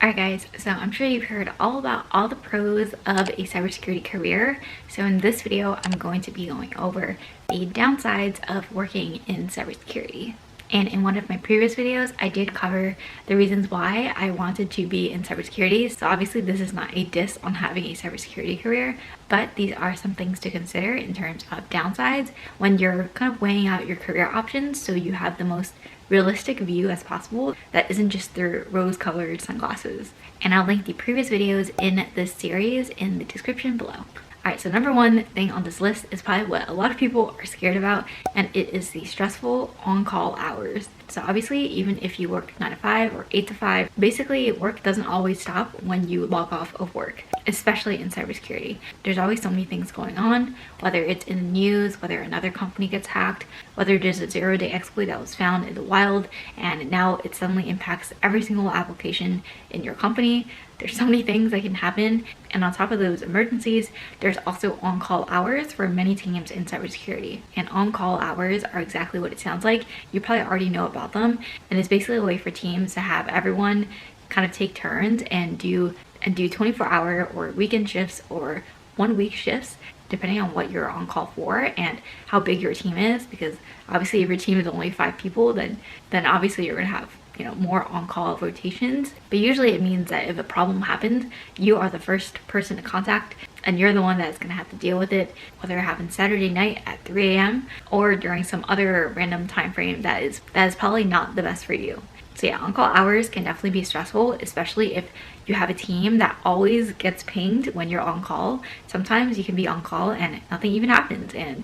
Alright guys, so I'm sure you've heard all about all the pros of a cybersecurity career. So in this video, I'm going to be going over the downsides of working in cybersecurity. And in one of my previous videos, I did cover the reasons why I wanted to be in cybersecurity. So obviously this is not a diss on having a cybersecurity career, but these are some things to consider in terms of downsides when you're kind of weighing out your career options so you have the most realistic view as possible that isn't just through rose-colored sunglasses. And I'll link the previous videos in this series in the description below. Alright, so number one thing on this list is probably what a lot of people are scared about, and it is the stressful on-call hours. So obviously, even if you work 9 to 5 or 8 to 5, basically work doesn't always stop when you log off of work, especially in cybersecurity. There's always so many things going on, whether it's in the news, whether another company gets hacked, whether there's a zero-day exploit that was found in the wild, and now it suddenly impacts every single application in your company. There's so many things that can happen, and on top of those emergencies, there's also on-call hours for many teams in cybersecurity. And on-call hours are exactly what it sounds like. You probably already know about them, and it's basically a way for teams to have everyone kind of take turns and do 24-hour or weekend shifts or 1 week shifts, depending on what you're on call for and how big your team is. Because obviously if your team is only 5 people, then obviously you're gonna have more on-call rotations. But usually it means that if a problem happens, you are the first person to contact and you're the one that's gonna have to deal with it, whether it happens Saturday night at 3 a.m. or during some other random time frame that is probably not the best for you. So yeah, on-call hours can definitely be stressful, especially if you have a team that always gets pinged when you're on call. Sometimes you can be on call and nothing even happens, and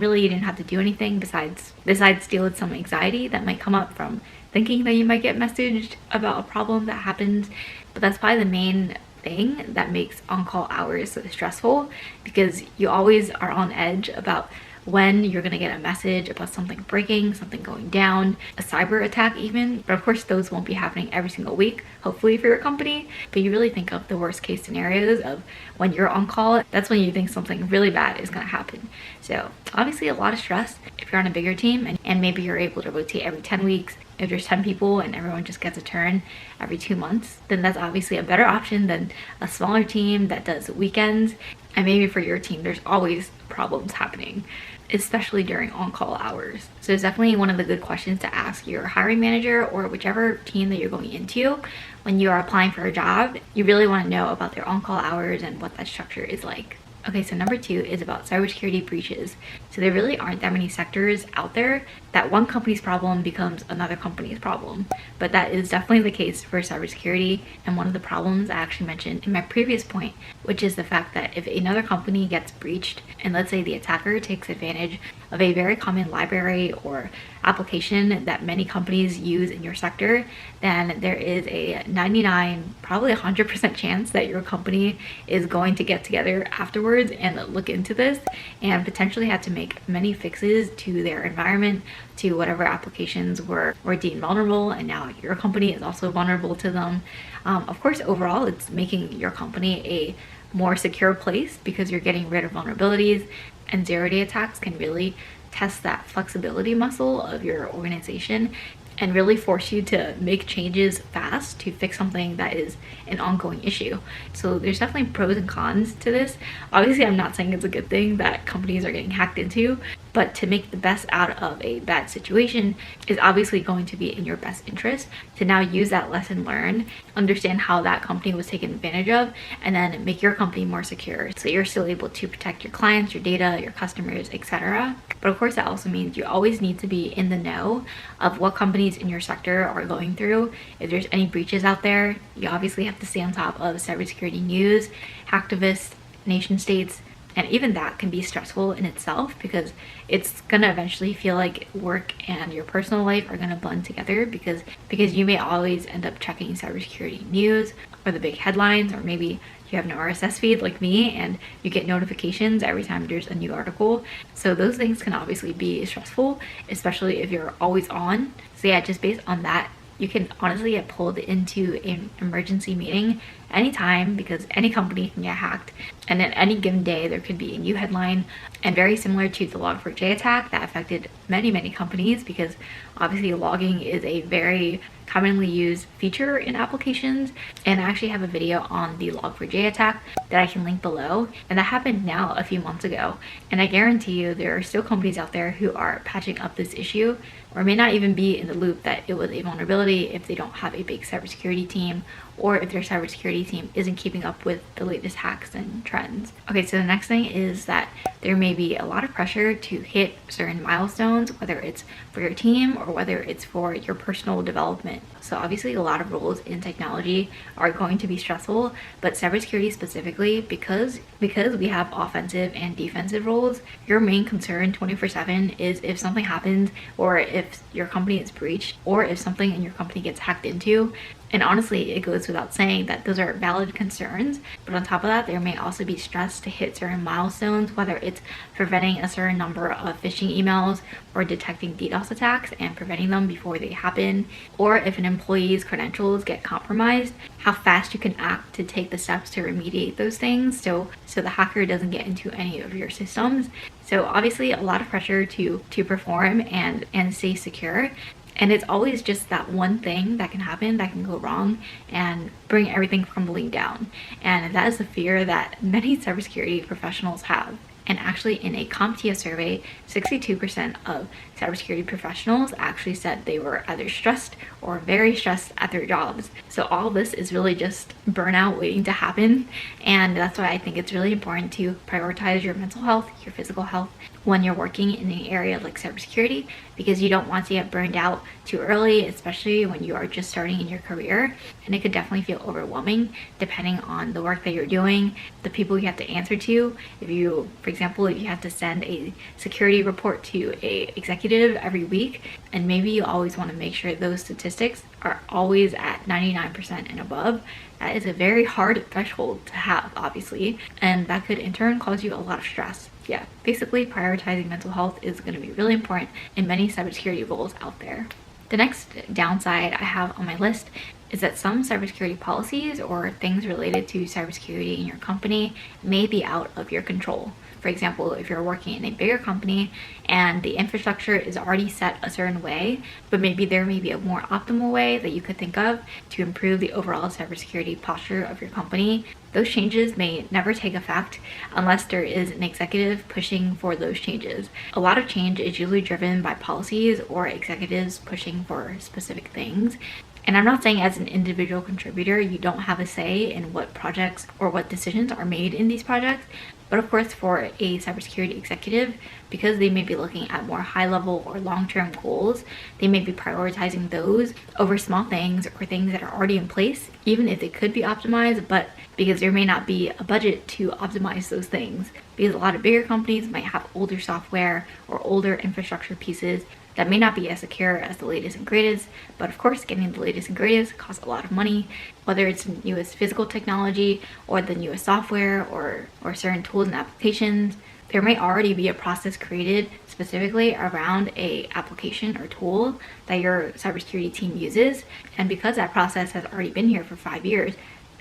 really you didn't have to do anything besides deal with some anxiety that might come up from thinking that you might get messaged about a problem that happens. But that's probably the main thing that makes on-call hours so stressful, because you always are on edge about when you're gonna get a message about something breaking, something going down, a cyber attack even. But of course those won't be happening every single week, hopefully, for your company. But you really think of the worst case scenarios of when you're on call, that's when you think something really bad is gonna happen. So obviously a lot of stress if you're on a bigger team and maybe you're able to rotate every 10 weeks. If there's 10 people and everyone just gets a turn every 2 months, then that's obviously a better option than a smaller team that does weekends. And maybe for your team, there's always problems happening, especially during on-call hours. So it's definitely one of the good questions to ask your hiring manager or whichever team that you're going into when you are applying for a job. You really want to know about their on-call hours and what that structure is like. Okay, so number 2 is about cybersecurity breaches. So there really aren't that many sectors out there that one company's problem becomes another company's problem. But that is definitely the case for cybersecurity, and one of the problems I actually mentioned in my previous point, which is the fact that if another company gets breached, and let's say the attacker takes advantage of a very common library or application that many companies use in your sector, then there is a 99, probably 100% chance that your company is going to get together afterwards and look into this and potentially have to make many fixes to their environment, to whatever applications were deemed vulnerable, and now your company is also vulnerable to them. Of course, overall, it's making your company a more secure place because you're getting rid of vulnerabilities, and zero-day attacks can really test that flexibility muscle of your organization and really force you to make changes fast to fix something that is an ongoing issue. So there's definitely pros and cons to this. Obviously, I'm not saying it's a good thing that companies are getting hacked into, but to make the best out of a bad situation is obviously going to be in your best interest to now use that lesson learned, understand how that company was taken advantage of, and then make your company more secure so you're still able to protect your clients, your data, your customers, etc. But of course, that also means you always need to be in the know of what companies in your sector are going through. If there's any breaches out there, you obviously have to stay on top of cybersecurity news, hacktivists, nation states, and even that can be stressful in itself because it's gonna eventually feel like work and your personal life are gonna blend together because you may always end up checking cybersecurity news or the big headlines, or maybe you have an RSS feed like me and you get notifications every time there's a new article. So those things can obviously be stressful, especially if you're always on. So yeah, just based on that, you can honestly get pulled into an emergency meeting anytime because any company can get hacked, and at any given day there could be a new headline. And very similar to the Log4j attack that affected many companies, because obviously logging is a very commonly used feature in applications. And I actually have a video on the Log4j attack that I can link below, and that happened now a few months ago. And I guarantee you there are still companies out there who are patching up this issue, or may not even be in the loop that it was a vulnerability if they don't have a big cybersecurity team, or if their cybersecurity team isn't keeping up with the latest hacks and trends. Okay, so the next thing is that there may be a lot of pressure to hit certain milestones, whether it's for your team or whether it's for your personal development. So obviously a lot of roles in technology are going to be stressful, but cybersecurity specifically, because we have offensive and defensive roles, your main concern 24/7 is if something happens, or if your company is breached, or if something in your company gets hacked into. And honestly, it goes without saying that those are valid concerns, but on top of that, there may also be stress to hit certain milestones, whether it's preventing a certain number of phishing emails or detecting DDoS attacks and preventing them before they happen, or if an employee's credentials get compromised, how fast you can act to take the steps to remediate those things so the hacker doesn't get into any of your systems. So obviously a lot of pressure to perform and stay secure. And it's always just that one thing that can happen, that can go wrong and bring everything crumbling down. And that is the fear that many cybersecurity professionals have. And actually in a CompTIA survey, 62% of cybersecurity professionals actually said they were either stressed or very stressed at their jobs. So all this is really just burnout waiting to happen. And that's why I think it's really important to prioritize your mental health, your physical health when you're working in an area like cybersecurity, because you don't want to get burned out too early, especially when you are just starting in your career. And it could definitely feel overwhelming depending on the work that you're doing, the people you have to answer to. If you, for example, if you have to send a security report to a executive every week, and maybe you always want to make sure those statistics are always at 99% and above, that is a very hard threshold to have, obviously, and that could in turn cause you a lot of stress. Yeah, basically prioritizing mental health is going to be really important in many cybersecurity roles out there. The next downside I have on my list is that some cybersecurity policies or things related to cybersecurity in your company may be out of your control. For example, if you're working in a bigger company and the infrastructure is already set a certain way, but maybe there may be a more optimal way that you could think of to improve the overall cybersecurity posture of your company, those changes may never take effect unless there is an executive pushing for those changes. A lot of change is usually driven by policies or executives pushing for specific things. And I'm not saying as an individual contributor you don't have a say in what projects or what decisions are made in these projects, but of course for a cybersecurity executive, because they may be looking at more high-level or long-term goals, they may be prioritizing those over small things or things that are already in place, even if they could be optimized, but because there may not be a budget to optimize those things. Because a lot of bigger companies might have older software or older infrastructure pieces that may not be as secure as the latest and greatest, but of course getting the latest and greatest costs a lot of money, whether it's the newest physical technology or the newest software or certain tools and applications. There may already be a process created specifically around a application or tool that your cybersecurity team uses, and because that process has already been here for 5 years,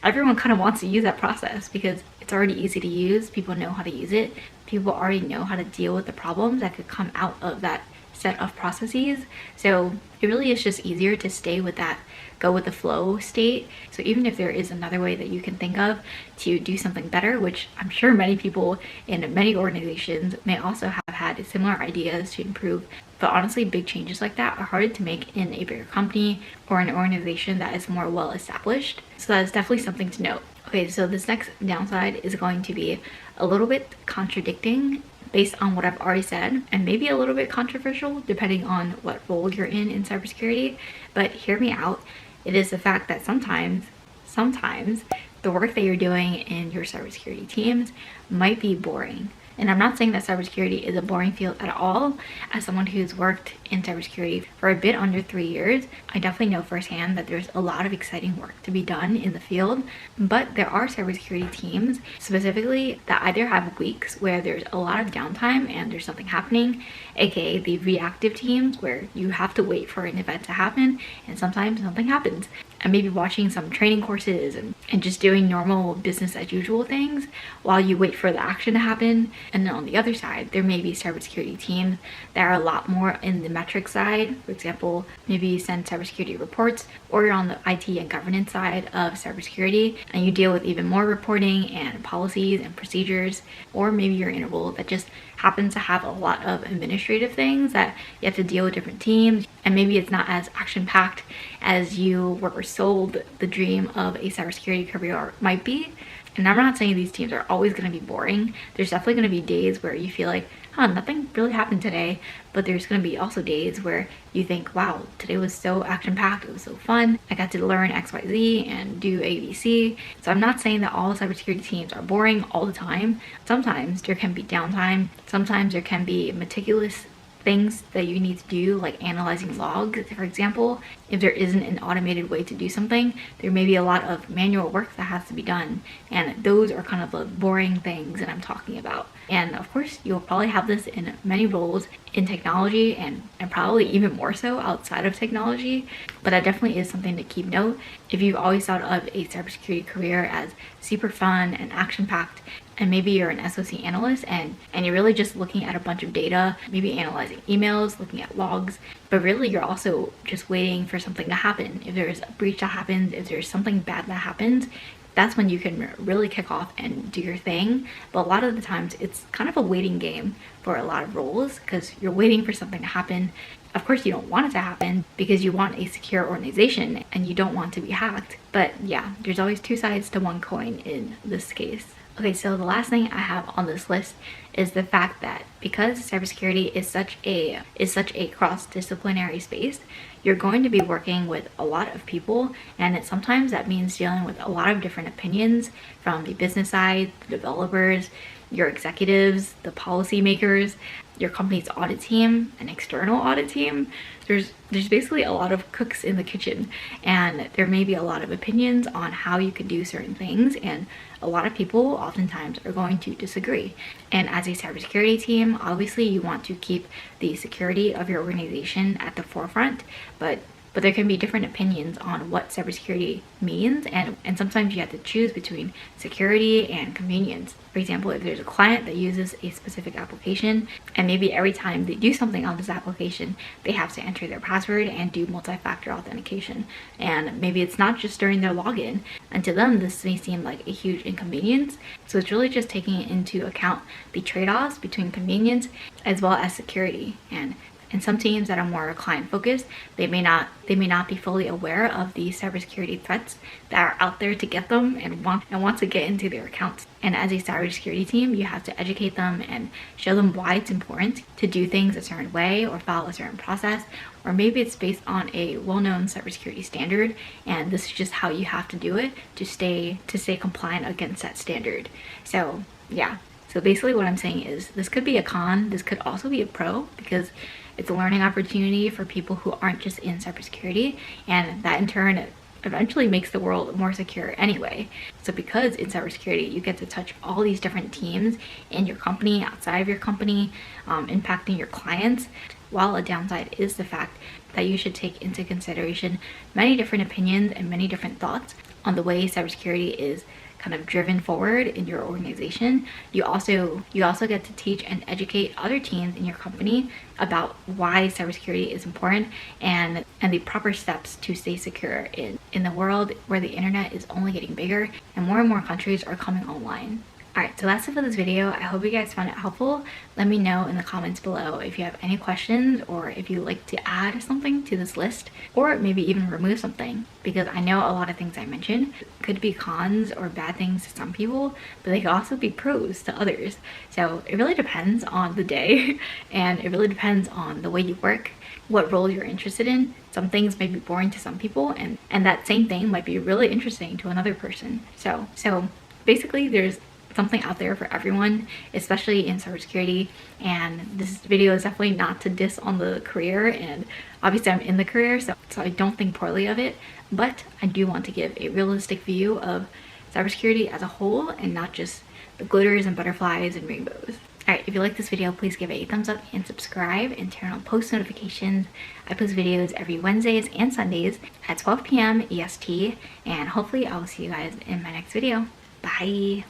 everyone kind of wants to use that process because it's already easy to use, people know how to use it, people already know how to deal with the problems that could come out of that set of processes. So it really is just easier to stay with that go with the flow state. So even if there is another way that you can think of to do something better, which I'm sure many people in many organizations may also have had similar ideas to improve, but honestly big changes like that are harder to make in a bigger company or an organization that is more well established. So that is definitely something to note. Okay, so this next downside is going to be a little bit contradicting based on what I've already said, and maybe a little bit controversial depending on what role you're in cybersecurity, but hear me out. It is the fact that sometimes the work that you're doing in your cybersecurity teams might be boring. And I'm not saying that cybersecurity is a boring field at all. As someone who's worked in cybersecurity for a bit under 3 years, I definitely know firsthand that there's a lot of exciting work to be done in the field. But there are cybersecurity teams specifically that either have weeks where there's a lot of downtime and there's something happening, aka the reactive teams where you have to wait for an event to happen and sometimes something happens. And maybe watching some training courses and just doing normal business as usual things while you wait for the action to happen. And then on the other side, there may be cybersecurity teams that are a lot more in the metric side. For example, maybe you send cybersecurity reports, or you're on the IT and governance side of cybersecurity and you deal with even more reporting and policies and procedures. Or maybe you're in a role that just happens to have a lot of administrative things that you have to deal with different teams, and maybe it's not as action-packed as you were sold the dream of a cybersecurity career might be. And I'm not saying these teams are always going to be boring. There's definitely going to be days where you feel like, nothing really happened today. But there's going to be also days where you think, wow, today was so action-packed, it was so fun. I got to learn XYZ and do ABC. So I'm not saying that all cybersecurity teams are boring all the time. Sometimes there can be downtime. Sometimes there can be meticulous things that you need to do, like analyzing logs, for example. If there isn't an automated way to do something, there may be a lot of manual work that has to be done, and those are kind of the boring things that I'm talking about. And of course, you'll probably have this in many roles in technology, and probably even more so outside of technology, but that definitely is something to keep note. If you've always thought of a cybersecurity career as super fun and action-packed, and maybe you're an SOC analyst and you're really just looking at a bunch of data, maybe analyzing emails, looking at logs, but really you're also just waiting for something to happen. If there's a breach that happens, if there's something bad that happens, that's when you can really kick off and do your thing. But a lot of the times it's kind of a waiting game for a lot of roles, because you're waiting for something to happen. Of course, you don't want it to happen because you want a secure organization and you don't want to be hacked. But yeah, there's always two sides to one coin in this case. Okay, so the last thing I have on this list is the fact that because cybersecurity is such a cross-disciplinary space, you're going to be working with a lot of people, and sometimes that means dealing with a lot of different opinions from the business side, the developers, your executives, the policymakers, your company's audit team, an external audit team. There's basically a lot of cooks in the kitchen, and there may be a lot of opinions on how you could do certain things, and a lot of people oftentimes are going to disagree. And as a cybersecurity team, obviously you want to keep the security of your organization at the forefront, but there can be different opinions on what cybersecurity means, and sometimes you have to choose between security and convenience. For example, if there's a client that uses a specific application, and maybe every time they do something on this application, they have to enter their password and do multi-factor authentication. And maybe it's not just during their login, and to them this may seem like a huge inconvenience. So it's really just taking into account the trade-offs between convenience as well as security. And some teams that are more client focused, they may not be fully aware of the cybersecurity threats that are out there to get them and want to get into their accounts. And as a cybersecurity team, you have to educate them and show them why it's important to do things a certain way or follow a certain process, or maybe it's based on a well-known cybersecurity standard, and this is just how you have to do it to stay compliant against that standard. So yeah. So basically what I'm saying is this could be a con, this could also be a pro, because it's a learning opportunity for people who aren't just in cybersecurity, and that in turn eventually makes the world more secure anyway. So because in cybersecurity you get to touch all these different teams in your company, outside of your company, impacting your clients, while a downside is the fact that you should take into consideration many different opinions and many different thoughts on the way cybersecurity is kind of driven forward in your organization. You also get to teach and educate other teams in your company about why cybersecurity is important and the proper steps to stay secure in the world where the internet is only getting bigger and more countries are coming online. Alright, so that's it for this video. I hope you guys found it helpful. Let me know in the comments below if you have any questions, or if you'd like to add something to this list, or maybe even remove something, because I know a lot of things I mentioned could be cons or bad things to some people, but they could also be pros to others. So it really depends on the day and it really depends on the way you work, what role you're interested in. Some things may be boring to some people, and that same thing might be really interesting to another person. So basically there's something out there for everyone, especially in cybersecurity. And this video is definitely not to diss on the career, and obviously I'm in the career, so I don't think poorly of it, but I do want to give a realistic view of cybersecurity as a whole and not just the glitters and butterflies and rainbows. Alright, if you like this video, please give it a thumbs up and subscribe and turn on post notifications. I post videos every Wednesdays and Sundays at 12 p.m. EST, and hopefully I will see you guys in my next video. Bye!